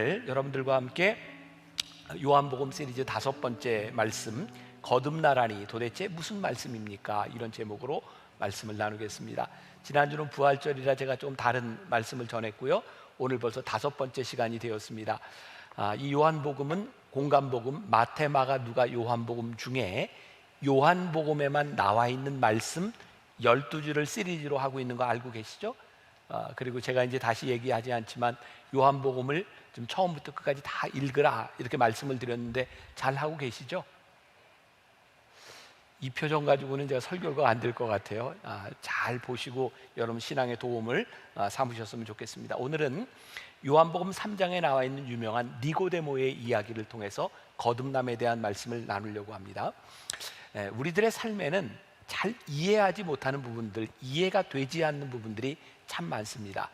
여러분들과 함께 요한복음 시리즈 5번째 말씀, 거듭나라니 도대체 무슨 말씀입니까? 이런 제목으로 말씀을 나누겠습니다. 지난주는 부활절이라 제가 좀 다른 말씀을 전했고요, 오늘 벌써 5번째 시간이 되었습니다. 이 요한복음은 공간복음, 마태, 마가, 누가, 요한복음 중에 요한복음에만 나와 있는 말씀 12주를 시리즈로 하고 있는 거 알고 계시죠? 그리고 제가 이제 다시 얘기하지 않지만 요한복음을 좀 처음부터 끝까지 다 읽으라 이렇게 말씀을 드렸는데 잘 하고 계시죠? 이 표정 가지고는 제가 설교가 안 될 것 같아요. 잘 보시고 여러분 신앙의 도움을 삼으셨으면 좋겠습니다. 오늘은 요한복음 3장에 나와 있는 유명한 니고데모의 이야기를 통해서 거듭남에 대한 말씀을 나누려고 합니다. 우리들의 삶에는 잘 이해하지 못하는 부분들, 이해가 되지 않는 부분들이 참 많습니다.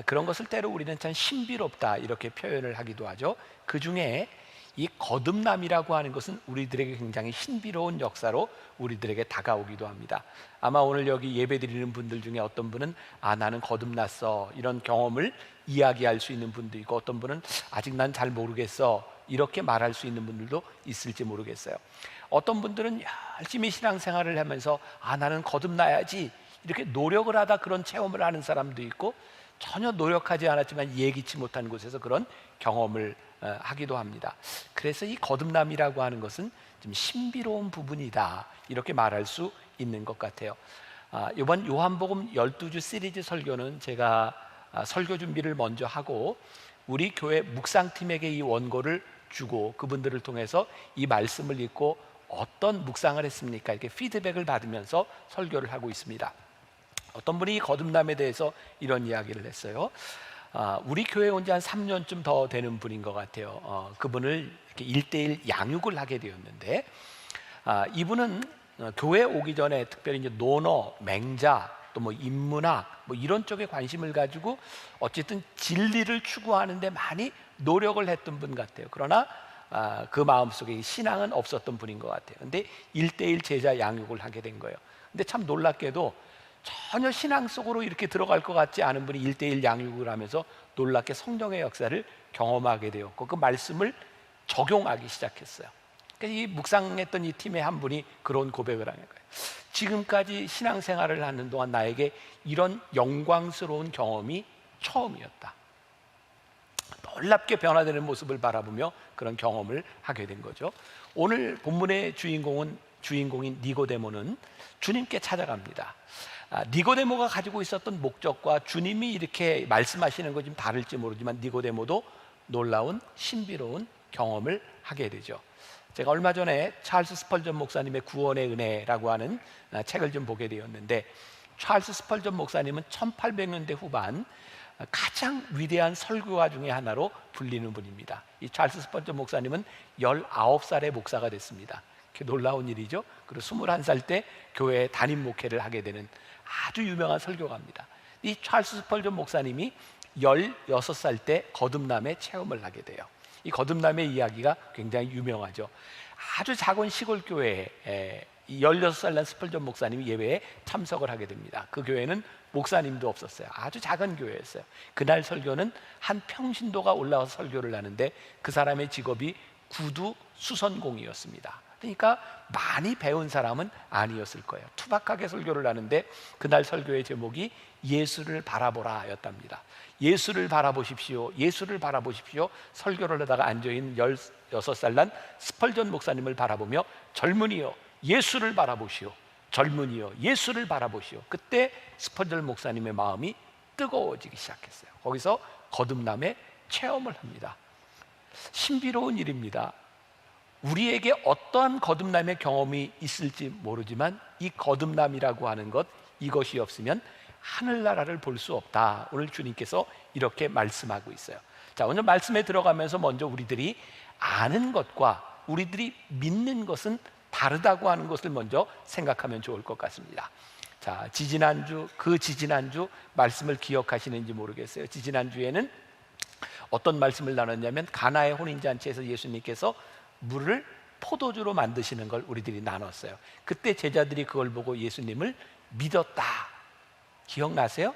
그런 것을 때로 우리는 참 신비롭다 이렇게 표현을 하기도 하죠. 그 중에 이 거듭남이라고 하는 것은 우리들에게 굉장히 신비로운 역사로 우리들에게 다가오기도 합니다. 아마 오늘 여기 예배 드리는 분들 중에 어떤 분은 나는 거듭났어 이런 경험을 이야기할 수 있는 분도 있고, 어떤 분은 아직 난 잘 모르겠어 이렇게 말할 수 있는 분들도 있을지 모르겠어요. 어떤 분들은 열심히 신앙생활을 하면서 나는 거듭나야지 이렇게 노력을 하다 그런 체험을 하는 사람도 있고, 전혀 노력하지 않았지만 예기치 못한 곳에서 그런 경험을 하기도 합니다. 그래서 이 거듭남이라고 하는 것은 좀 신비로운 부분이다 이렇게 말할 수 있는 것 같아요. 이번 요한복음 12주 시리즈 설교는 제가 설교 준비를 먼저 하고 우리 교회 묵상팀에게 이 원고를 주고 그분들을 통해서 이 말씀을 읽고 어떤 묵상을 했습니까? 이렇게 피드백을 받으면서 설교를 하고 있습니다. 어떤 분이 거듭남에 대해서 이런 이야기를 했어요. 우리 교회에 온 지 한 3년쯤 더 되는 분인 것 같아요. 그분을 이렇게 1:1 양육을 하게 되었는데, 이분은 교회 오기 전에 특별히 이제 논어, 맹자, 또 뭐 인문학 뭐 이런 쪽에 관심을 가지고 어쨌든 진리를 추구하는데 많이 노력을 했던 분 같아요. 그러나 그 마음속에 신앙은 없었던 분인 것 같아요. 근데 1:1 제자 양육을 하게 된 거예요. 근데 참 놀랍게도 전혀 신앙 속으로 이렇게 들어갈 것 같지 않은 분이 1:1 양육을 하면서 놀랍게 성령의 역사를 경험하게 되었고 그 말씀을 적용하기 시작했어요. 그러니까 이 묵상했던 이 팀의 한 분이 그런 고백을 하는 거예요. 지금까지 신앙생활을 하는 동안 나에게 이런 영광스러운 경험이 처음이었다. 놀랍게 변화되는 모습을 바라보며 그런 경험을 하게 된 거죠. 오늘 본문의 주인공인 니고데모는 주님께 찾아갑니다. 니고데모가 가지고 있었던 목적과 주님이 이렇게 말씀하시는 것 좀 다를지 모르지만 니고데모도 놀라운 신비로운 경험을 하게 되죠. 제가 얼마 전에 찰스 스펄전 목사님의 구원의 은혜라고 하는 책을 좀 보게 되었는데, 찰스 스펄전 목사님은 1800년대 후반 가장 위대한 설교가 중에 하나로 불리는 분입니다. 이 찰스 스펄전 목사님은 19살의 목사가 됐습니다. 놀라운 일이죠. 그리고 21살 때 교회에 담임 목회를 하게 되는 아주 유명한 설교가입니다. 이 찰스 스펄전 목사님이 16살 때 거듭남의 체험을 하게 돼요. 이 거듭남의 이야기가 굉장히 유명하죠. 아주 작은 시골 교회에 16살 난 스펄전 목사님이 예배에 참석을 하게 됩니다. 그 교회는 목사님도 없었어요. 아주 작은 교회였어요. 그날 설교는 한 평신도가 올라와서 설교를 하는데 그 사람의 직업이 구두 수선공이었습니다. 그러니까 많이 배운 사람은 아니었을 거예요. 투박하게 설교를 하는데 그날 설교의 제목이 예수를 바라보라 였답니다. 예수를 바라보십시오, 예수를 바라보십시오. 설교를 하다가 앉아있는 16살 난 스펄전 목사님을 바라보며 젊은이여 예수를 바라보시오, 젊은이여 예수를 바라보시오. 그때 스펄전 목사님의 마음이 뜨거워지기 시작했어요. 거기서 거듭남의 체험을 합니다. 신비로운 일입니다. 우리에게 어떠한 거듭남의 경험이 있을지 모르지만 이 거듭남이라고 하는 것, 이것이 없으면 하늘나라를 볼 수 없다. 오늘 주님께서 이렇게 말씀하고 있어요. 자, 오늘 말씀에 들어가면서 먼저 우리들이 아는 것과 우리들이 믿는 것은 다르다고 하는 것을 먼저 생각하면 좋을 것 같습니다. 자, 지지난주 말씀을 기억하시는지 모르겠어요. 지지난주에는 어떤 말씀을 나눴냐면 가나의 혼인잔치에서 예수님께서 물을 포도주로 만드시는 걸 우리들이 나눴어요. 그때 제자들이 그걸 보고 예수님을 믿었다. 기억나세요?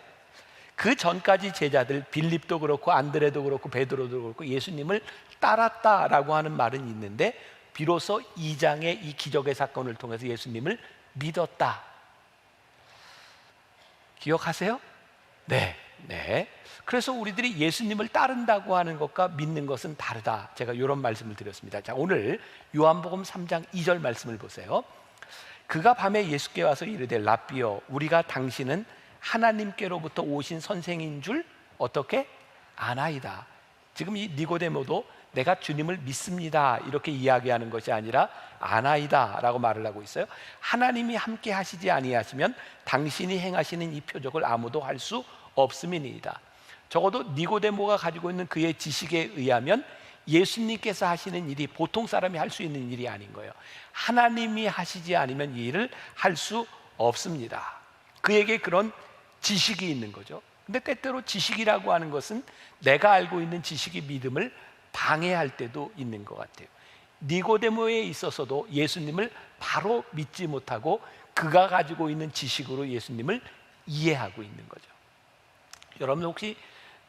그 전까지 제자들 빌립도 그렇고 안드레도 그렇고 베드로도 그렇고 예수님을 따랐다라고 하는 말은 있는데 비로소 2장의 이 기적의 사건을 통해서 예수님을 믿었다. 기억하세요? 네. 그래서 우리들이 예수님을 따른다고 하는 것과 믿는 것은 다르다. 제가 이런 말씀을 드렸습니다. 자, 오늘 요한복음 3장 2절 말씀을 보세요. 그가 밤에 예수께 와서 이르되 랍비여 우리가 당신은 하나님께로부터 오신 선생인 줄 어떻게 아나이다. 지금 이 니고데모도 내가 주님을 믿습니다 이렇게 이야기하는 것이 아니라 아나이다 라고 말을 하고 있어요. 하나님이 함께 하시지 아니하시면 당신이 행하시는 이 표적을 아무도 할 수 없음이니이다. 적어도 니고데모가 가지고 있는 그의 지식에 의하면 예수님께서 하시는 일이 보통 사람이 할 수 있는 일이 아닌 거예요. 하나님이 하시지 않으면 이 일을 할 수 없습니다. 그에게 그런 지식이 있는 거죠. 근데 때때로 지식이라고 하는 것은 내가 알고 있는 지식이 믿음을 방해할 때도 있는 것 같아요. 니고데모에 있어서도 예수님을 바로 믿지 못하고 그가 가지고 있는 지식으로 예수님을 이해하고 있는 거죠. 여러분 혹시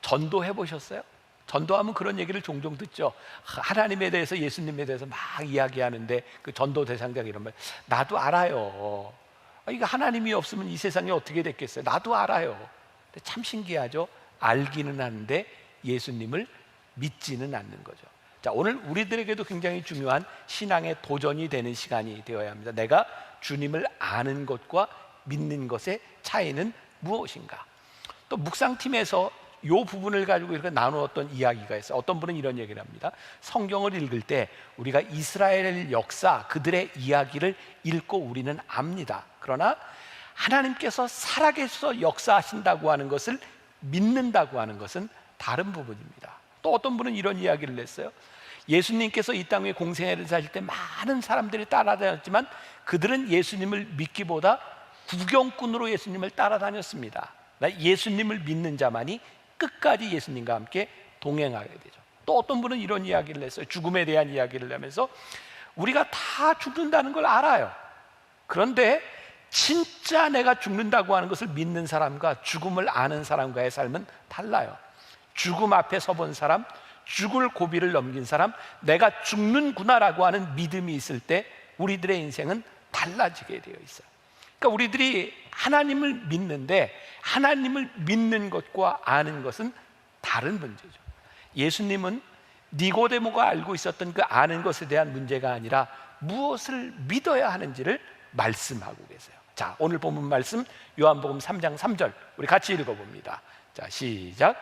전도해 보셨어요? 전도하면 그런 얘기를 종종 듣죠. 하나님에 대해서 예수님에 대해서 막 이야기하는데 그 전도 대상자가 이런 말, 나도 알아요. 이거 하나님이 없으면 이 세상이 어떻게 됐겠어요? 나도 알아요. 근데 참 신기하죠. 알기는 하는데 예수님을 믿지는 않는 거죠. 자, 오늘 우리들에게도 굉장히 중요한 신앙의 도전이 되는 시간이 되어야 합니다. 내가 주님을 아는 것과 믿는 것의 차이는 무엇인가? 또 묵상팀에서 이 부분을 가지고 이렇게 나누었던 이야기가 있어요. 어떤 분은 이런 얘기를 합니다. 성경을 읽을 때 우리가 이스라엘 역사, 그들의 이야기를 읽고 우리는 압니다. 그러나 하나님께서 살아계셔서 역사하신다고 하는 것을 믿는다고 하는 것은 다른 부분입니다. 또 어떤 분은 이런 이야기를 했어요. 예수님께서 이 땅에 공생애를 사실 때 많은 사람들이 따라다녔지만 그들은 예수님을 믿기보다 구경꾼으로 예수님을 따라다녔습니다. 예수님을 믿는 자만이 끝까지 예수님과 함께 동행하게 되죠. 또 어떤 분은 이런 이야기를 했어요. 죽음에 대한 이야기를 하면서 우리가 다 죽는다는 걸 알아요. 그런데 진짜 내가 죽는다고 하는 것을 믿는 사람과 죽음을 아는 사람과의 삶은 달라요. 죽음 앞에 서본 사람, 죽을 고비를 넘긴 사람, 내가 죽는구나라고 하는 믿음이 있을 때 우리들의 인생은 달라지게 되어 있어요. 그러니까 우리들이 하나님을 믿는데 하나님을 믿는 것과 아는 것은 다른 문제죠. 예수님은 니고데모가 알고 있었던 그 아는 것에 대한 문제가 아니라 무엇을 믿어야 하는지를 말씀하고 계세요. 자, 오늘 본문 말씀 요한복음 3장 3절 우리 같이 읽어봅니다. 자, 시작.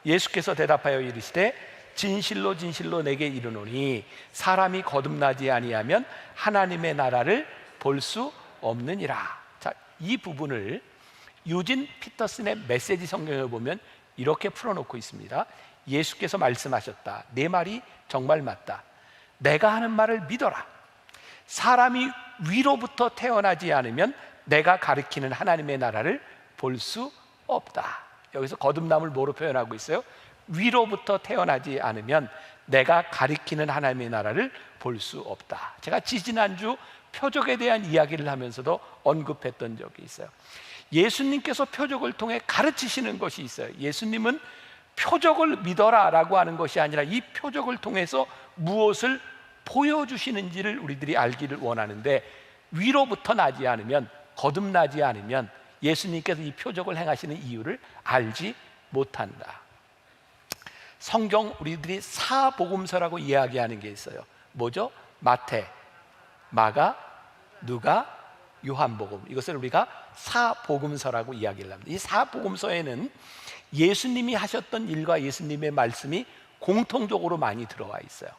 예수께서 대답하여 이르시되 진실로 진실로 내게 이르노니 사람이 거듭나지 아니하면 하나님의 나라를 볼 수 없느니라. 자, 이 부분을 유진 피터슨의 메시지 성경에 보면 이렇게 풀어놓고 있습니다. 예수께서 말씀하셨다. 내 말이 정말 맞다. 내가 하는 말을 믿어라. 사람이 위로부터 태어나지 않으면 내가 가리키는 하나님의 나라를 볼 수 없다. 여기서 거듭남을 뭐로 표현하고 있어요? 위로부터 태어나지 않으면 내가 가리키는 하나님의 나라를 볼 수 없다. 제가 지지난주 표적에 대한 이야기를 하면서도 언급했던 적이 있어요. 예수님께서 표적을 통해 가르치시는 것이 있어요. 예수님은 표적을 믿어라 라고 하는 것이 아니라 이 표적을 통해서 무엇을 보여주시는지를 우리들이 알기를 원하는데 위로부터 나지 않으면, 거듭나지 않으면 예수님께서 이 표적을 행하시는 이유를 알지 못한다. 성경 우리들이 사복음서라고 이야기하는 게 있어요. 뭐죠? 마태, 마가, 누가, 요한복음. 이것을 우리가 사복음서라고 이야기를 합니다. 이 사복음서에는 예수님이 하셨던 일과 예수님의 말씀이 공통적으로 많이 들어와 있어요.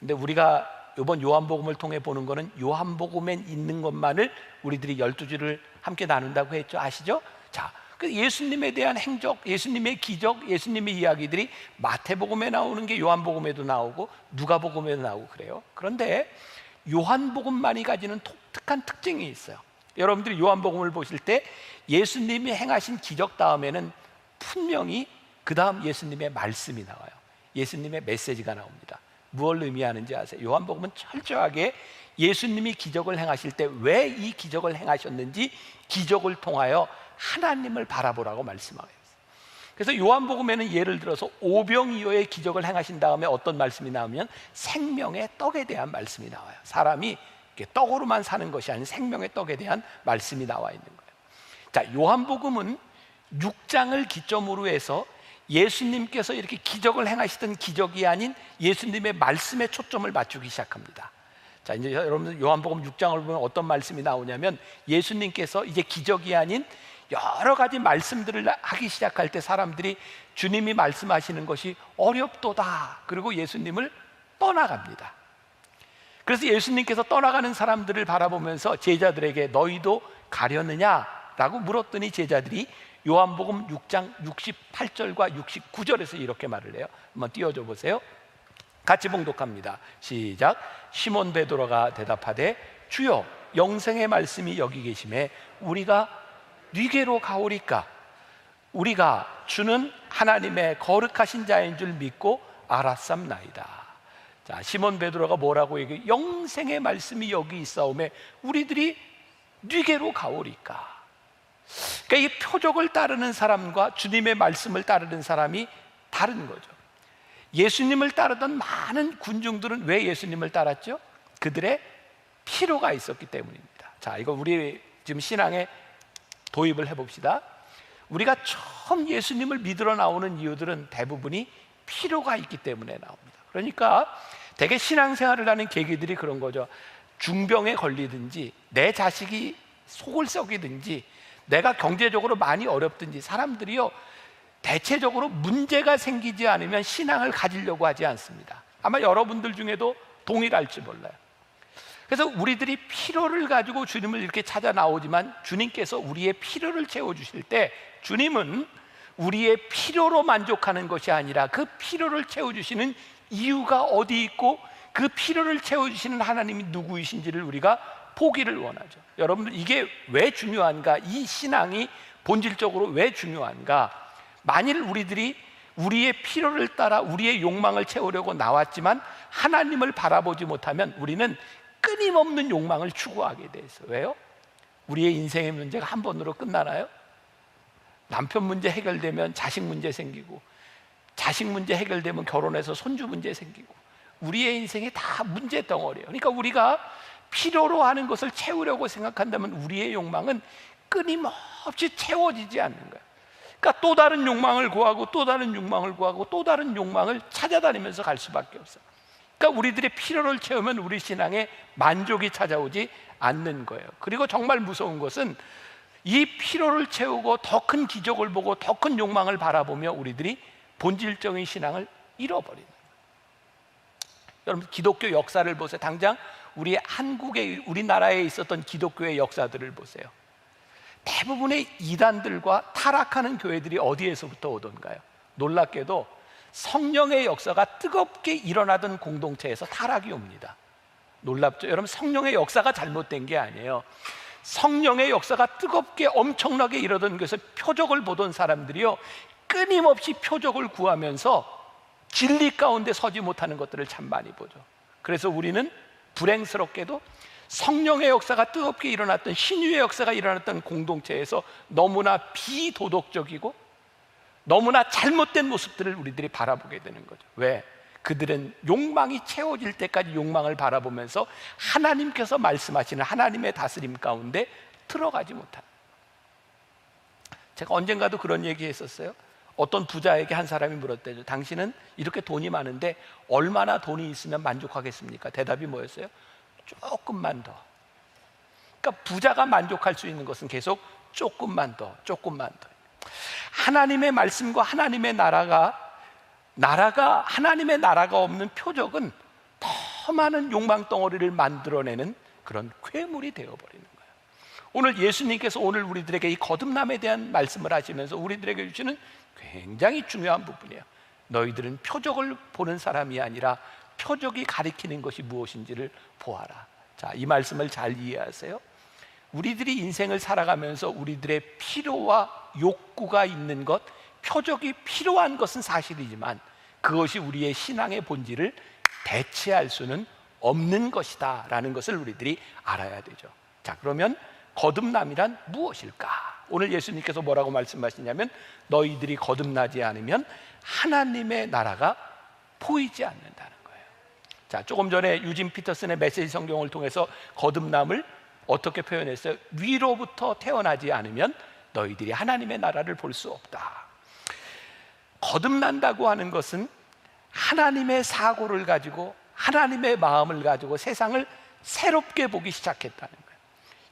근데 우리가 이번 요한복음을 통해 보는 거는 요한복음에 있는 것만을 우리들이 12주를 함께 나눈다고 했죠. 아시죠? 자, 그 예수님에 대한 행적, 예수님의 기적, 예수님의 이야기들이 마태복음에 나오는 게 요한복음에도 나오고 누가복음에도 나오고 그래요. 그런데 요한복음만이 가지는 독특한 특징이 있어요. 여러분들이 요한복음을 보실 때 예수님이 행하신 기적 다음에는 분명히 그 다음 예수님의 말씀이 나와요. 예수님의 메시지가 나옵니다. 무엇을 의미하는지 아세요? 요한복음은 철저하게 예수님이 기적을 행하실 때 왜 이 기적을 행하셨는지 기적을 통하여 하나님을 바라보라고 말씀하고 있어요. 그래서 요한복음에는 예를 들어서 오병이어의 기적을 행하신 다음에 어떤 말씀이 나오면 생명의 떡에 대한 말씀이 나와요. 사람이 이렇게 떡으로만 사는 것이 아닌 생명의 떡에 대한 말씀이 나와 있는 거예요. 자, 요한복음은 6장을 기점으로 해서 예수님께서 이렇게 기적을 행하시던 기적이 아닌 예수님의 말씀에 초점을 맞추기 시작합니다. 자, 이제 여러분 요한복음 6장을 보면 어떤 말씀이 나오냐면 예수님께서 이제 기적이 아닌 여러 가지 말씀들을 하기 시작할 때 사람들이 주님이 말씀하시는 것이 어렵도다. 그리고 예수님을 떠나갑니다. 그래서 예수님께서 떠나가는 사람들을 바라보면서 제자들에게 너희도 가려느냐라고 물었더니 제자들이 요한복음 6장 68절과 69절에서 이렇게 말을 해요. 한번 띄워줘 보세요. 같이 봉독합니다. 시작. 시몬 베드로가 대답하되 주여 영생의 말씀이 여기 계심에 우리가 네게로 가오리까? 우리가 주는 하나님의 거룩하신 자인 줄 믿고 알았삼나이다. 자, 시몬 베드로가 뭐라고 얘기해? 영생의 말씀이 여기 있사오매 우리들이 네게로 가오리까? 그러니까 이 표적을 따르는 사람과 주님의 말씀을 따르는 사람이 다른 거죠. 예수님을 따르던 많은 군중들은 왜 예수님을 따랐죠? 그들의 필요가 있었기 때문입니다. 자, 이거 우리 지금 신앙에 도입을 해봅시다. 우리가 처음 예수님을 믿으러 나오는 이유들은 대부분이 필요가 있기 때문에 나옵니다. 그러니까 대개 신앙생활을 하는 계기들이 그런 거죠. 중병에 걸리든지 내 자식이 속을 썩이든지 내가 경제적으로 많이 어렵든지 사람들이요 대체적으로 문제가 생기지 않으면 신앙을 가지려고 하지 않습니다. 아마 여러분들 중에도 동일할지 몰라요. 그래서 우리들이 필요를 가지고 주님을 이렇게 찾아 나오지만 주님께서 우리의 필요를 채워주실 때 주님은 우리의 필요로 만족하는 것이 아니라 그 필요를 채워주시는 이유가 어디 있고 그 필요를 채워주시는 하나님이 누구이신지를 우리가 보기를 원하죠. 여러분들 이게 왜 중요한가? 이 신앙이 본질적으로 왜 중요한가? 만일 우리들이 우리의 필요를 따라 우리의 욕망을 채우려고 나왔지만 하나님을 바라보지 못하면 우리는 끊임없는 욕망을 추구하게 돼 있어요. 왜요? 우리의 인생의 문제가 한 번으로 끝나나요? 남편 문제 해결되면 자식 문제 생기고 자식 문제 해결되면 결혼해서 손주 문제 생기고 우리의 인생이 다 문제 덩어리예요. 그러니까 우리가 필요로 하는 것을 채우려고 생각한다면 우리의 욕망은 끊임없이 채워지지 않는 거예요. 그러니까 또 다른 욕망을 구하고 또 다른 욕망을 구하고 또 다른 욕망을 찾아다니면서 갈 수밖에 없어요. 그러니까 우리들의 필요를 채우면 우리 신앙에 만족이 찾아오지 않는 거예요. 그리고 정말 무서운 것은 이 필요를 채우고 더 큰 기적을 보고 더 큰 욕망을 바라보며 우리들이 본질적인 신앙을 잃어버리는 거예요. 여러분 기독교 역사를 보세요. 당장 우리 한국에 우리나라에 있었던 기독교의 역사들을 보세요. 대부분의 이단들과 타락하는 교회들이 어디에서부터 오던가요? 놀랍게도 성령의 역사가 뜨겁게 일어나던 공동체에서 타락이 옵니다. 놀랍죠? 여러분 성령의 역사가 잘못된 게 아니에요. 성령의 역사가 뜨겁게 엄청나게 일어나던 것에서 표적을 보던 사람들이요 끊임없이 표적을 구하면서 진리 가운데 서지 못하는 것들을 참 많이 보죠. 그래서 우리는 불행스럽게도 성령의 역사가 뜨겁게 일어났던 신유의 역사가 일어났던 공동체에서 너무나 비도덕적이고 너무나 잘못된 모습들을 우리들이 바라보게 되는 거죠. 왜? 그들은 욕망이 채워질 때까지 욕망을 바라보면서 하나님께서 말씀하시는 하나님의 다스림 가운데 들어가지 못한. 제가 언젠가도 그런 얘기 했었어요. 어떤 부자에게 한 사람이 물었대요. 당신은 이렇게 돈이 많은데 얼마나 돈이 있으면 만족하겠습니까? 대답이 뭐였어요? 조금만 더. 그러니까 부자가 만족할 수 있는 것은 계속 조금만 더, 조금만 더. 하나님의 말씀과 하나님의 나라가 하나님의 나라가 없는 표적은 더 많은 욕망 덩어리를 만들어내는 그런 괴물이 되어버리는 거예요. 오늘 예수님께서 오늘 우리들에게 이 거듭남에 대한 말씀을 하시면서 우리들에게 주시는 굉장히 중요한 부분이에요. 너희들은 표적을 보는 사람이 아니라 표적이 가리키는 것이 무엇인지를 보아라. 자, 이 말씀을 잘 이해하세요. 우리들이 인생을 살아가면서 우리들의 필요와 욕구가 있는 것, 표적이 필요한 것은 사실이지만 그것이 우리의 신앙의 본질을 대체할 수는 없는 것이다 라는 것을 우리들이 알아야 되죠. 자, 그러면 거듭남이란 무엇일까? 오늘 예수님께서 뭐라고 말씀하시냐면 너희들이 거듭나지 않으면 하나님의 나라가 보이지 않는다는 거예요. 자, 조금 전에 유진 피터슨의 메시지 성경을 통해서 거듭남을 어떻게 표현했어요? 위로부터 태어나지 않으면 너희들이 하나님의 나라를 볼 수 없다. 거듭난다고 하는 것은 하나님의 사고를 가지고 하나님의 마음을 가지고 세상을 새롭게 보기 시작했다는 거예요.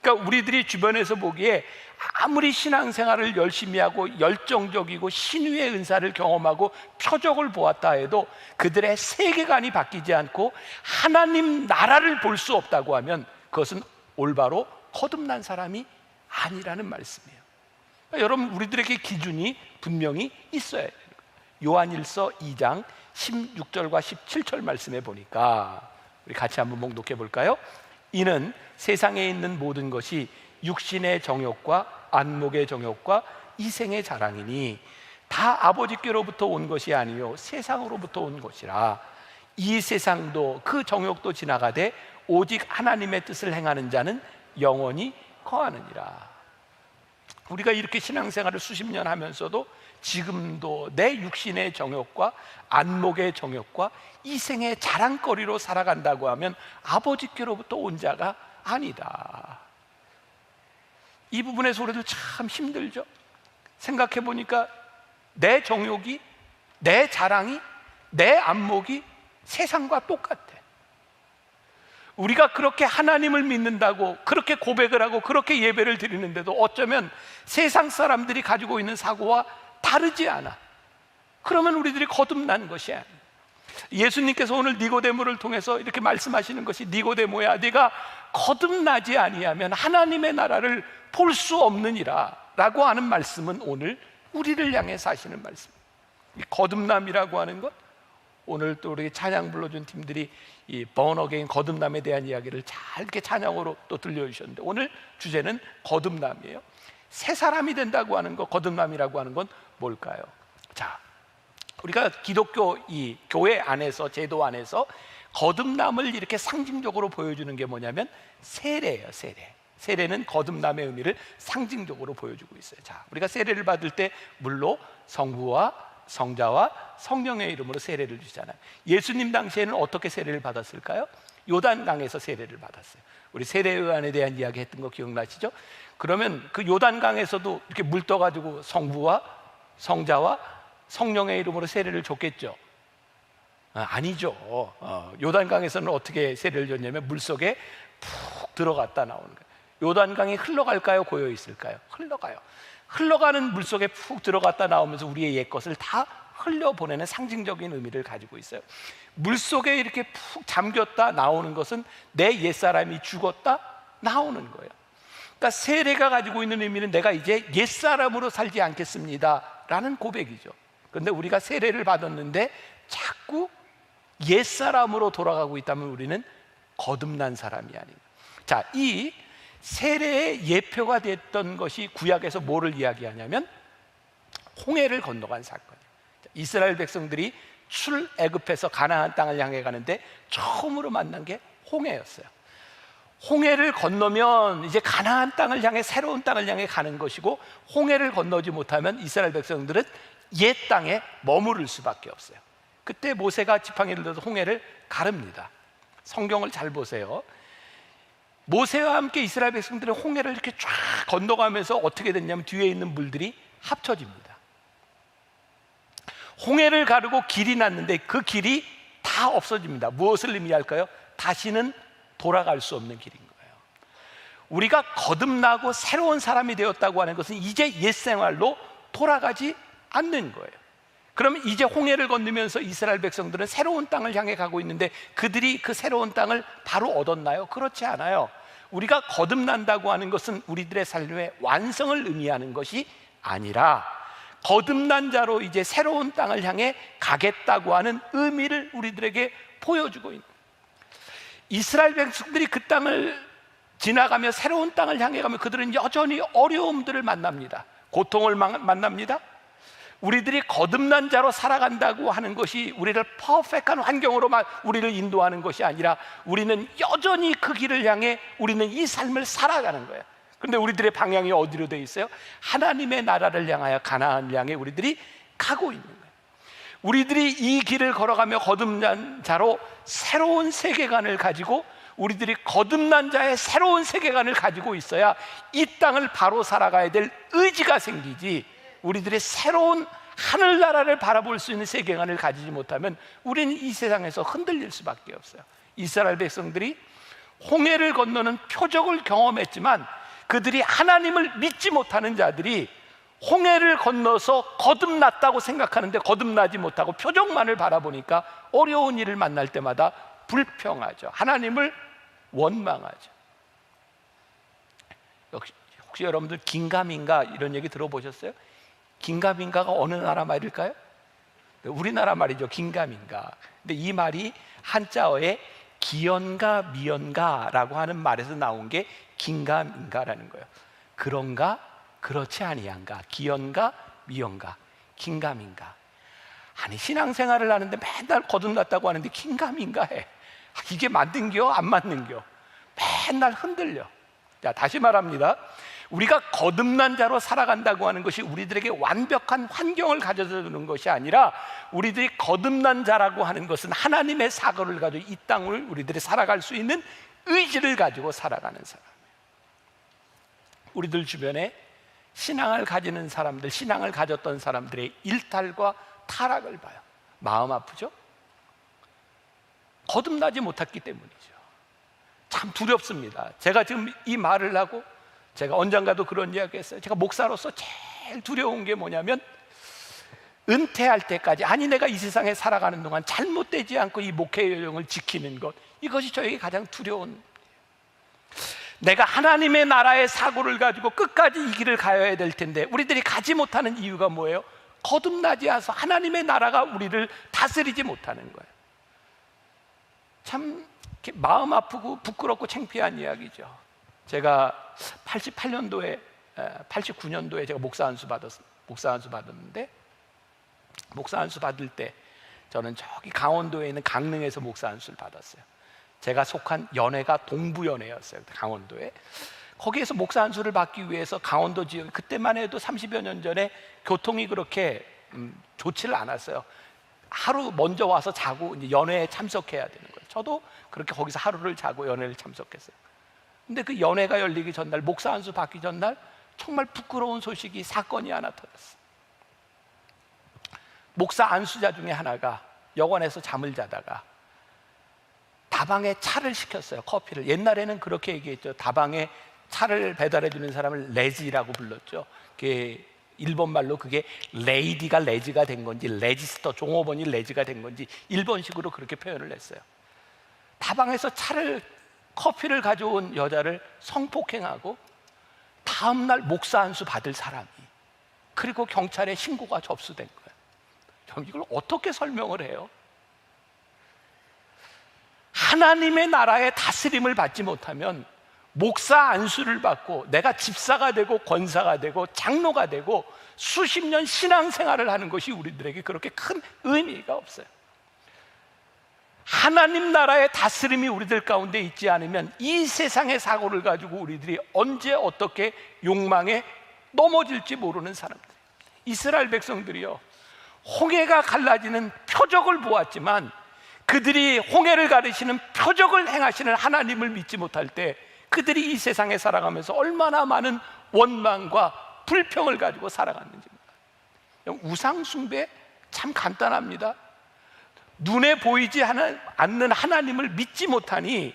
그러니까 우리들이 주변에서 보기에 아무리 신앙생활을 열심히 하고 열정적이고 신유의 은사를 경험하고 표적을 보았다 해도 그들의 세계관이 바뀌지 않고 하나님 나라를 볼 수 없다고 하면 그것은 올바로 거듭난 사람이 아니라는 말씀이에요. 그러니까 여러분, 우리들에게 기준이 분명히 있어야 돼요. 요한일서 2장 16절과 17절 말씀에 보니까 우리 같이 한번 목독해 볼까요? 이는 세상에 있는 모든 것이 육신의 정욕과 안목의 정욕과 이생의 자랑이니 다 아버지께로부터 온 것이 아니요 세상으로부터 온 것이라. 이 세상도 그 정욕도 지나가되 오직 하나님의 뜻을 행하는 자는 영원히 거하느니라. 우리가 이렇게 신앙생활을 수십 년 하면서도 지금도 내 육신의 정욕과 안목의 정욕과 이생의 자랑거리로 살아간다고 하면 아버지께로부터 온 자가 아니다. 이 부분에서 우리도 참 힘들죠. 생각해 보니까 내 정욕이, 내 자랑이, 내 안목이 세상과 똑같아. 우리가 그렇게 하나님을 믿는다고 그렇게 고백을 하고 그렇게 예배를 드리는데도 어쩌면 세상 사람들이 가지고 있는 사고와 다르지 않아. 그러면 우리들이 거듭난 것이 아니야. 예수님께서 오늘 니고데모를 통해서 이렇게 말씀하시는 것이 니고데모야, 네가 거듭나지 아니하면 하나님의 나라를 볼 수 없느니라 라고 하는 말씀은 오늘 우리를 향해서 하시는 말씀. 이 거듭남이라고 하는 것, 오늘 또 우리 찬양 불러준 팀들이 이 born again 거듭남에 대한 이야기를 잘 이렇게 찬양으로 또 들려주셨는데 오늘 주제는 거듭남이에요. 새 사람이 된다고 하는 것, 거듭남이라고 하는 건 뭘까요? 자, 우리가 기독교 이 교회 안에서, 제도 안에서 거듭남을 이렇게 상징적으로 보여주는 게 뭐냐면 세례예요. 세례는 거듭남의 의미를 상징적으로 보여주고 있어요. 자, 우리가 세례를 받을 때 물로 성부와 성자와 성령의 이름으로 세례를 주잖아요. 예수님 당시에는 어떻게 세례를 받았을까요? 요단강에서 세례를 받았어요. 우리 세례요한에 대한 이야기 했던 거 기억나시죠? 그러면 그 요단강에서도 이렇게 물 떠가지고 성부와 성자와 성령의 이름으로 세례를 줬겠죠? 아니죠. 요단강에서는 어떻게 세례를 줬냐면 물속에 푹 들어갔다 나오는 거예요. 요단강이 흘러갈까요? 고여있을까요? 흘러가요. 흘러가는 물속에 푹 들어갔다 나오면서 우리의 옛것을 다 흘려보내는 상징적인 의미를 가지고 있어요. 물속에 이렇게 푹 잠겼다 나오는 것은 내 옛사람이 죽었다 나오는 거예요. 그러니까 세례가 가지고 있는 의미는 내가 이제 옛사람으로 살지 않겠습니다 라는 고백이죠. 그런데 우리가 세례를 받았는데 자꾸 옛사람으로 돌아가고 있다면 우리는 거듭난 사람이 아닙니다. 자, 이 세례의 예표가 됐던 것이 구약에서 뭐를 이야기하냐면 홍해를 건너간 사건이에요. 이스라엘 백성들이 출애굽해서 가나안 땅을 향해 가는데 처음으로 만난 게 홍해였어요. 홍해를 건너면 이제 가나안 땅을 향해, 새로운 땅을 향해 가는 것이고, 홍해를 건너지 못하면 이스라엘 백성들은 옛 땅에 머무를 수밖에 없어요. 그때 모세가 지팡이를 들어서 홍해를 가릅니다. 성경을 잘 보세요. 모세와 함께 이스라엘 백성들은 홍해를 이렇게 쫙 건너가면서 어떻게 됐냐면 뒤에 있는 물들이 합쳐집니다. 홍해를 가르고 길이 났는데 그 길이 다 없어집니다. 무엇을 의미할까요? 다시는 돌아갈 수 없는 길인 거예요. 우리가 거듭나고 새로운 사람이 되었다고 하는 것은 이제 옛 생활로 돌아가지 않는 거예요. 그러면 이제 홍해를 건너면서 이스라엘 백성들은 새로운 땅을 향해 가고 있는데 그들이 그 새로운 땅을 바로 얻었나요? 그렇지 않아요. 우리가 거듭난다고 하는 것은 우리들의 삶의 완성을 의미하는 것이 아니라 거듭난 자로 이제 새로운 땅을 향해 가겠다고 하는 의미를 우리들에게 보여주고 있는, 이스라엘 백성들이 그 땅을 지나가며 새로운 땅을 향해 가면 그들은 여전히 어려움들을 만납니다. 고통을 만납니다. 우리들이 거듭난 자로 살아간다고 하는 것이 우리를 퍼펙트한 환경으로만 우리를 인도하는 것이 아니라 우리는 여전히 그 길을 향해 우리는 이 삶을 살아가는 거예요. 그런데 우리들의 방향이 어디로 돼 있어요? 하나님의 나라를 향하여, 가나안을 향해 우리들이 가고 있는 거예요. 우리들이 이 길을 걸어가며 거듭난 자로 새로운 세계관을 가지고, 우리들이 거듭난 자의 새로운 세계관을 가지고 있어야 이 땅을 바로 살아가야 될 의지가 생기지, 우리들의 새로운 하늘나라를 바라볼 수 있는 세계관을 가지지 못하면 우리는 이 세상에서 흔들릴 수밖에 없어요. 이스라엘 백성들이 홍해를 건너는 표적을 경험했지만, 그들이 하나님을 믿지 못하는 자들이 홍해를 건너서 거듭났다고 생각하는데 거듭나지 못하고 표적만을 바라보니까 어려운 일을 만날 때마다 불평하죠. 하나님을 원망하죠. 혹시 여러분들 긴가민가 이런 얘기 들어보셨어요? 긴가민가가 어느 나라 말일까요? 우리나라 말이죠. 긴가민가. 근데 이 말이 한자어에 기연가 미연가라고 하는 말에서 나온 게 긴가민가라는 거예요. 그런가 그렇지 아니한가, 기연가 미연가, 긴가민가. 아니, 신앙생활을 하는데 맨날 거듭났다고 하는데 긴가민가 해. 이게 맞는겨 안 맞는겨? 맨날 흔들려. 자, 다시 말합니다. 우리가 거듭난 자로 살아간다고 하는 것이 우리들에게 완벽한 환경을 가져다 주는 것이 아니라, 우리들이 거듭난 자라고 하는 것은 하나님의 사고를 가지고 이 땅을 우리들이 살아갈 수 있는 의지를 가지고 살아가는 사람이에요. 우리들 주변에 신앙을 가지는 사람들, 신앙을 가졌던 사람들의 일탈과 타락을 봐요. 마음 아프죠? 거듭나지 못했기 때문이죠. 참 두렵습니다. 제가 지금 이 말을 하고, 제가 언젠가도 그런 이야기 했어요. 제가 목사로서 제일 두려운 게 뭐냐면, 은퇴할 때까지, 아니 내가 이 세상에 살아가는 동안 잘못되지 않고 이 목회 여정을 지키는 것, 이것이 저에게 가장 두려운, 내가 하나님의 나라의 사고를 가지고 끝까지 이 길을 가야 될 텐데 우리들이 가지 못하는 이유가 뭐예요? 거듭나지 않아서 하나님의 나라가 우리를 다스리지 못하는 거예요. 참 마음 아프고 부끄럽고 창피한 이야기죠. 제가 89년도에 제가 목사 안수 받았는데, 목사 안수 받을 때 저는 저기 강원도에 있는 강릉에서 목사 안수를 받았어요. 제가 속한 연회가 동부연회였어요. 강원도에. 거기에서 목사 안수를 받기 위해서 강원도 지역, 그때만 해도 30여 년 전에 교통이 그렇게 좋지를 않았어요. 하루 먼저 와서 자고 이제 연회에 참석해야 되는 거예요. 저도 그렇게 거기서 하루를 자고 연회를 참석했어요. 근데 그 연회가 열리기 전날, 목사 안수 받기 전날 정말 부끄러운 소식이, 사건이 하나 터졌어요. 목사 안수자 중에 하나가 여관에서 잠을 자다가 다방에 차를 시켰어요. 커피를. 옛날에는 그렇게 얘기했죠. 다방에 차를 배달해 주는 사람을 레지라고 불렀죠. 그게 일본 말로 그게 레이디가 레지가 된 건지, 레지스터 종업원이 레지가 된 건지 일본식으로 그렇게 표현을 했어요. 다방에서 커피를 가져온 여자를 성폭행하고 다음날 목사 안수 받을 사람이, 그리고 경찰에 신고가 접수된 거예요. 이걸 어떻게 설명을 해요? 하나님의 나라의 다스림을 받지 못하면 목사 안수를 받고 내가 집사가 되고 권사가 되고 장로가 되고 수십 년 신앙생활을 하는 것이 우리들에게 그렇게 큰 의미가 없어요. 하나님 나라의 다스림이 우리들 가운데 있지 않으면 이 세상의 사고를 가지고 우리들이 언제 어떻게 욕망에 넘어질지 모르는 사람들. 이스라엘 백성들이요, 홍해가 갈라지는 표적을 보았지만 그들이 홍해를 가르시는 표적을 행하시는 하나님을 믿지 못할 때 그들이 이 세상에 살아가면서 얼마나 많은 원망과 불평을 가지고 살아갔는지입니다. 우상 숭배 참 간단합니다. 눈에 보이지 않는 하나님을 믿지 못하니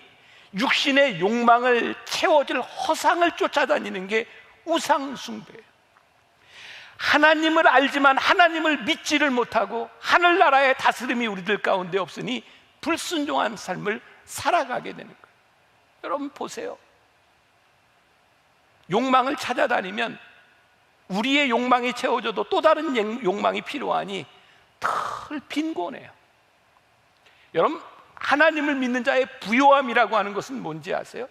육신의 욕망을 채워줄 허상을 쫓아다니는 게 우상 숭배예요. 하나님을 알지만 하나님을 믿지를 못하고 하늘나라의 다스림이 우리들 가운데 없으니 불순종한 삶을 살아가게 되는 거예요. 여러분 보세요. 욕망을 찾아다니면 우리의 욕망이 채워져도 또 다른 욕망이 필요하니 늘 빈곤해요. 여러분, 하나님을 믿는 자의 부요함이라고 하는 것은 뭔지 아세요?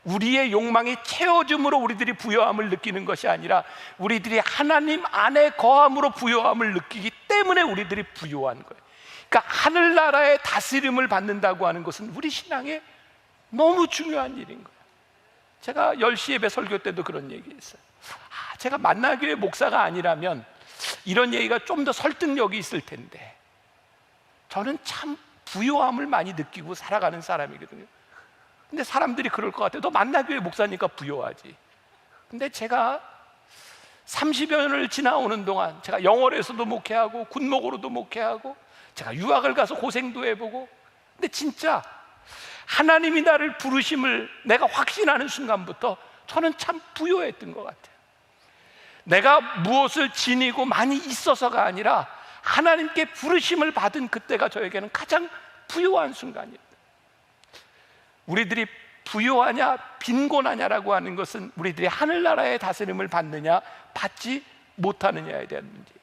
우리의 욕망이 채워줌으로 우리들이 부요함을 느끼는 것이 아니라 우리들이 하나님 안에 거함으로 부요함을 느끼기 때문에 우리들이 부요한 거예요. 그러니까 하늘나라의 다스림을 받는다고 하는 것은 우리 신앙에 너무 중요한 일인 거예요. 제가 10시 예배 설교 때도 그런 얘기 했어요. 제가 만나교회 목사가 아니라면 이런 얘기가 좀 더 설득력이 있을 텐데, 저는 참 부요함을 많이 느끼고 살아가는 사람이거든요. 근데 사람들이 그럴 것 같아요. 너 만나교회 목사니까 부요하지. 근데 제가 30여 년을 지나오는 동안 제가 영월에서도 목회하고 군목으로도 목회하고 제가 유학을 가서 고생도 해보고, 근데 진짜 하나님이 나를 부르심을 내가 확신하는 순간부터 저는 참 부요했던 것 같아요. 내가 무엇을 지니고 많이 있어서가 아니라 하나님께 부르심을 받은 그때가 저에게는 가장 부요한 순간이에요. 우리들이 부요하냐 빈곤하냐라고 하는 것은 우리들이 하늘나라의 다스림을 받느냐 받지 못하느냐에 대한 문제예요.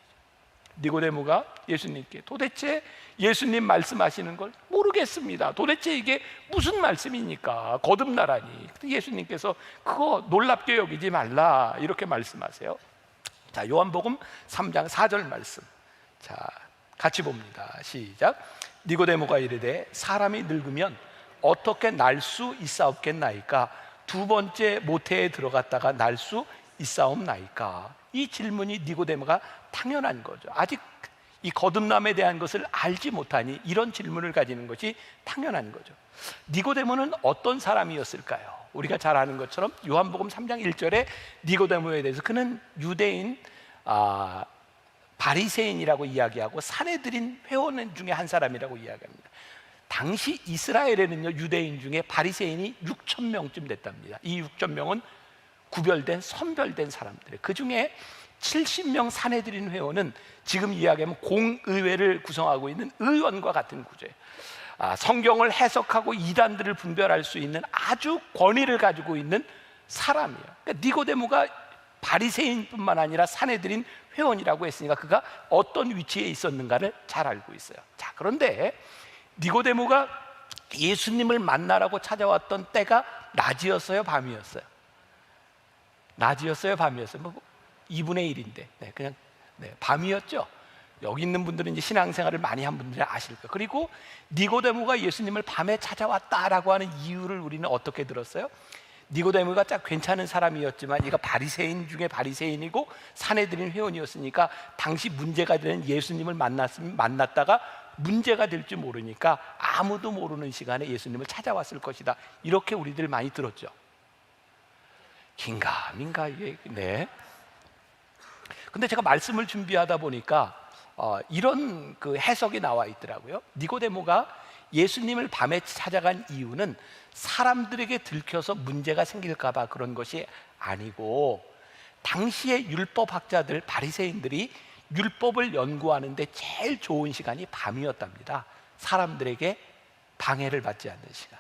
니고데모가 예수님께 도대체 예수님 말씀하시는 걸 모르겠습니다. 도대체 이게 무슨 말씀입니까? 거듭나라니. 예수님께서 그거 놀랍게 여기지 말라 이렇게 말씀하세요. 자, 요한복음 3장 4절 말씀. 자, 같이 봅니다. 시작. 니고데모가 이르되 사람이 늙으면 어떻게 날 수 있사옵겠나이까? 두 번째 모태에 들어갔다가 날 수 있사옵나이까? 이 질문이 니고데모가 당연한 거죠. 아직 이 거듭남에 대한 것을 알지 못하니 이런 질문을 가지는 것이 당연한 거죠. 니고데모는 어떤 사람이었을까요? 우리가 잘 아는 것처럼 요한복음 3장 1절에 니고데모에 대해서 그는 유대인 바리새인이라고 이야기하고 사내들인 회원 중에 한 사람이라고 이야기합니다. 당시 이스라엘에는요, 유대인 중에 바리새인이 6천 명쯤 됐답니다. 이 6천 명은 구별된 선별된 사람들, 그 중에 70명 사내들인 회원은 지금 이야기하면 공의회를 구성하고 있는 의원과 같은 구조예요. 성경을 해석하고 이단들을 분별할 수 있는 아주 권위를 가지고 있는 사람이에요. 그러니까 니고데모가 바리새인뿐만 아니라 사내들인 회원이라고 했으니까 그가 어떤 위치에 있었는가를 잘 알고 있어요. 자, 그런데 니고데모가 예수님을 만나라고 찾아왔던 때가 낮이었어요, 밤이었어요? 낮이었어요, 밤이었어요? 뭐 2분의 1인데 그냥 밤이었죠. 여기 있는 분들은 이제 신앙생활을 많이 한 분들이 아실 거예요. 그리고 니고데모가 예수님을 밤에 찾아왔다라고 하는 이유를 우리는 어떻게 들었어요? 니고데모가 딱 괜찮은 사람이었지만 얘가 바리새인 중에 바리새인이고 사내들인 회원이었으니까 당시 문제가 되는 예수님을 만났다가 문제가 될지 모르니까 아무도 모르는 시간에 예수님을 찾아왔을 것이다, 이렇게 우리들 많이 들었죠. 긴가민가 이게. 근데 제가 말씀을 준비하다 보니까 이런 그 해석이 나와 있더라고요. 니고데모가 예수님을 밤에 찾아간 이유는 사람들에게 들켜서 문제가 생길까 봐 그런 것이 아니고, 당시의 율법학자들 바리새인들이 율법을 연구하는데 제일 좋은 시간이 밤이었답니다. 사람들에게 방해를 받지 않는 시간.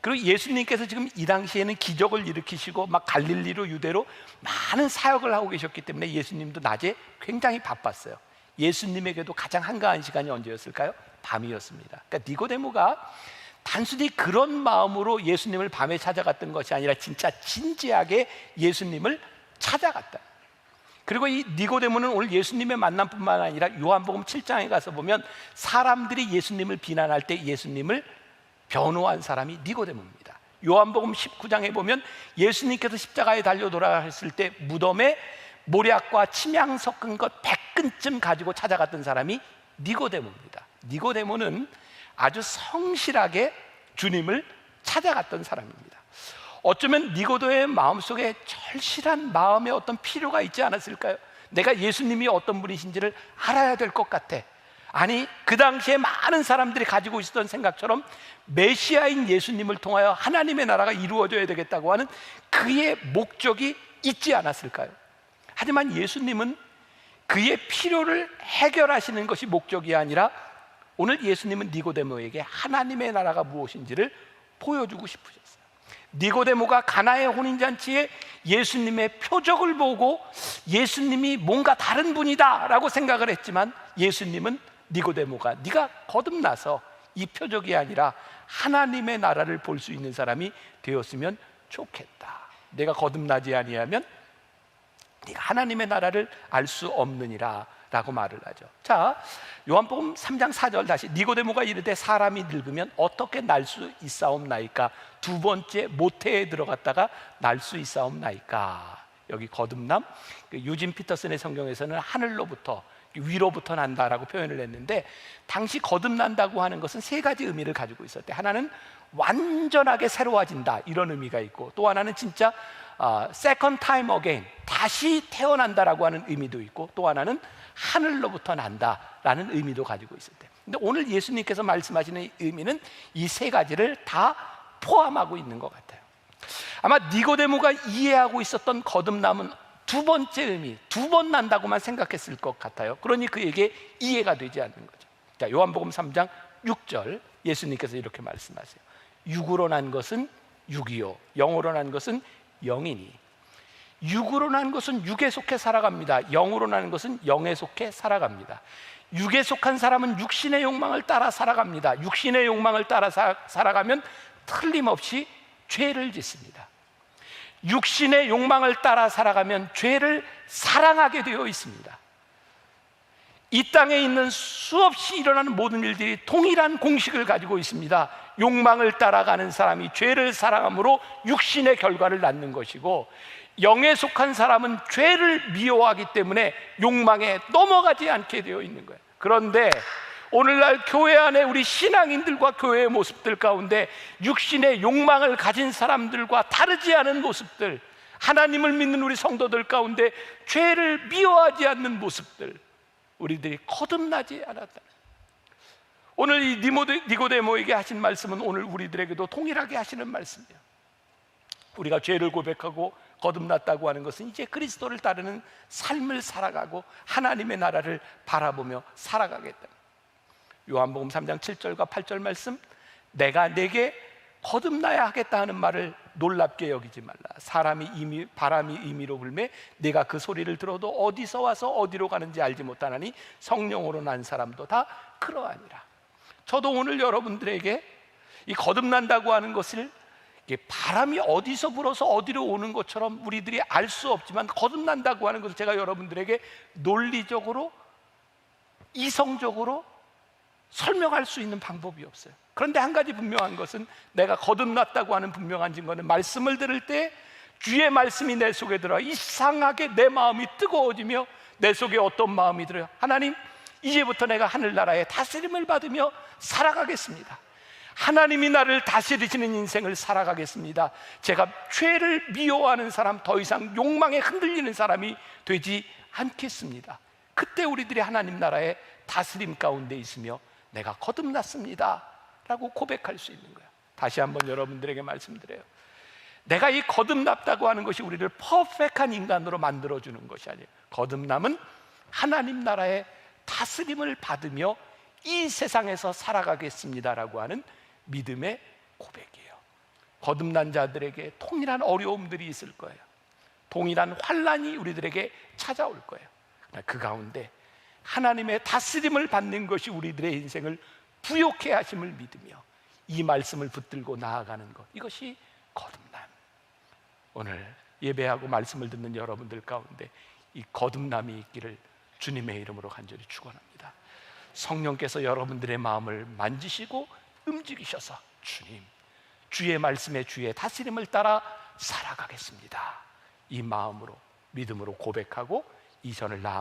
그리고 예수님께서 지금 이 당시에는 기적을 일으키시고 막 갈릴리로 유대로 많은 사역을 하고 계셨기 때문에 예수님도 낮에 굉장히 바빴어요. 예수님에게도 가장 한가한 시간이 언제였을까요? 밤이었습니다. 그러니까 니고데모가 단순히 그런 마음으로 예수님을 밤에 찾아갔던 것이 아니라 진짜 진지하게 예수님을 찾아갔다. 그리고 이 니고데모는 오늘 예수님의 만남뿐만 아니라 요한복음 7장에 가서 보면 사람들이 예수님을 비난할 때 예수님을 변호한 사람이 니고데모입니다. 요한복음 19장에 보면 예수님께서 십자가에 달려 돌아가셨을 때 무덤에 모략과 침향 섞은 것 100근쯤 가지고 찾아갔던 사람이 니고데모입니다. 니고데모는 아주 성실하게 주님을 찾아갔던 사람입니다. 어쩌면 니고데모의 마음속에 절실한 마음의 어떤 필요가 있지 않았을까요? 내가 예수님이 어떤 분이신지를 알아야 될 것 같아. 아니, 그 당시에 많은 사람들이 가지고 있었던 생각처럼 메시아인 예수님을 통하여 하나님의 나라가 이루어져야 되겠다고 하는 그의 목적이 있지 않았을까요? 하지만 예수님은 그의 필요를 해결하시는 것이 목적이 아니라 오늘 예수님은 니고데모에게 하나님의 나라가 무엇인지를 보여주고 싶으셨어요. 니고데모가 가나의 혼인잔치에 예수님의 표적을 보고 예수님이 뭔가 다른 분이다 라고 생각을 했지만, 예수님은 니고데모가 네가 거듭나서 이 표적이 아니라 하나님의 나라를 볼 수 있는 사람이 되었으면 좋겠다. 내가 거듭나지 아니하면 네가 하나님의 나라를 알 수 없느니라 라고 말을 하죠. 자, 요한복음 3장 4절 다시 니고데모가 이르되 사람이 늙으면 어떻게 날 수 있사옵나이까? 두 번째 모태에 들어갔다가 날 수 있사옵나이까? 여기 거듭남, 유진 피터슨의 성경에서는 하늘로부터 위로부터 난다라고 표현을 했는데, 당시 거듭난다고 하는 것은 세 가지 의미를 가지고 있었대. 하나는 완전하게 새로워진다, 이런 의미가 있고, 또 하나는 진짜 second time again, 다시 태어난다라고 하는 의미도 있고, 또 하나는 하늘로부터 난다라는 의미도 가지고 있었대. 근데 오늘 예수님께서 말씀하시는 의미는 이 세 가지를 다 포함하고 있는 것 같아요. 아마 니고데모가 이해하고 있었던 거듭남은 두 번째 의미, 두 번 난다고만 생각했을 것 같아요. 그러니 그에게 이해가 되지 않는 거죠. 자, 요한복음 3장 6절 예수님께서 이렇게 말씀하세요. 육으로 난 것은 육이요, 영으로 난 것은 영이니. 육으로 난 것은 육에 속해 살아갑니다. 영으로 나는 것은 영에 속해 살아갑니다. 육에 속한 사람은 육신의 욕망을 따라 살아갑니다. 육신의 욕망을 따라 살아가면 틀림없이 죄를 짓습니다. 육신의 욕망을 따라 살아가면 죄를 사랑하게 되어 있습니다. 이 땅에 있는 수없이 일어나는 모든 일들이 동일한 공식을 가지고 있습니다. 욕망을 따라가는 사람이 죄를 사랑함으로 육신의 결과를 낳는 것이고, 영에 속한 사람은 죄를 미워하기 때문에 욕망에 넘어가지 않게 되어 있는 거예요. 그런데 오늘날 교회 안에 우리 신앙인들과 교회의 모습들 가운데 육신의 욕망을 가진 사람들과 다르지 않은 모습들, 하나님을 믿는 우리 성도들 가운데 죄를 미워하지 않는 모습들, 우리들이 거듭나지 않았다. 오늘 이 니고데모에게 하신 말씀은 오늘 우리들에게도 동일하게 하시는 말씀이에요. 우리가 죄를 고백하고 거듭났다고 하는 것은 이제 그리스도를 따르는 삶을 살아가고 하나님의 나라를 바라보며 살아가겠다. 요한복음 3장 7절과 8절 말씀, 내가 내게 거듭나야 하겠다 하는 말을 놀랍게 여기지 말라. 사람이 바람이 임의로 불매 내가 그 소리를 들어도 어디서 와서 어디로 가는지 알지 못하나니 성령으로 난 사람도 다 그러하니라. 저도 오늘 여러분들에게 이 거듭난다고 하는 것을 바람이 어디서 불어서 어디로 오는 것처럼 우리들이 알 수 없지만, 거듭난다고 하는 것을 제가 여러분들에게 논리적으로, 이성적으로 설명할 수 있는 방법이 없어요. 그런데 한 가지 분명한 것은, 내가 거듭났다고 하는 분명한 증거는 말씀을 들을 때 주의 말씀이 내 속에 들어 이상하게 내 마음이 뜨거워지며 내 속에 어떤 마음이 들어요? 하나님, 이제부터 내가 하늘나라의 다스림을 받으며 살아가겠습니다. 하나님이 나를 다스리시는 인생을 살아가겠습니다. 제가 죄를 미워하는 사람, 더 이상 욕망에 흔들리는 사람이 되지 않겠습니다. 그때 우리들이 하나님 나라의 다스림 가운데 있으며 내가 거듭났습니다 라고 고백할 수 있는 거예요. 다시 한번 여러분들에게 말씀드려요. 내가 이 거듭났다고 하는 것이 우리를 퍼펙트한 인간으로 만들어주는 것이 아니에요. 거듭남은 하나님 나라의 다스림을 받으며 이 세상에서 살아가겠습니다라고 하는 믿음의 고백이에요. 거듭난 자들에게 동일한 어려움들이 있을 거예요. 동일한 환난이 우리들에게 찾아올 거예요. 그 가운데 하나님의 다스림을 받는 것이 우리들의 인생을 부욕해 하심을 믿으며 이 말씀을 붙들고 나아가는 것, 이것이 거듭남. 오늘 예배하고 말씀을 듣는 여러분들 가운데 이 거듭남이 있기를 주님의 이름으로 간절히 축원합니다. 성령께서 여러분들의 마음을 만지시고 움직이셔서 주님, 주의 말씀에 주의 다스림을 따라 살아가겠습니다, 이 마음으로, 믿음으로 고백하고 이전을 나아가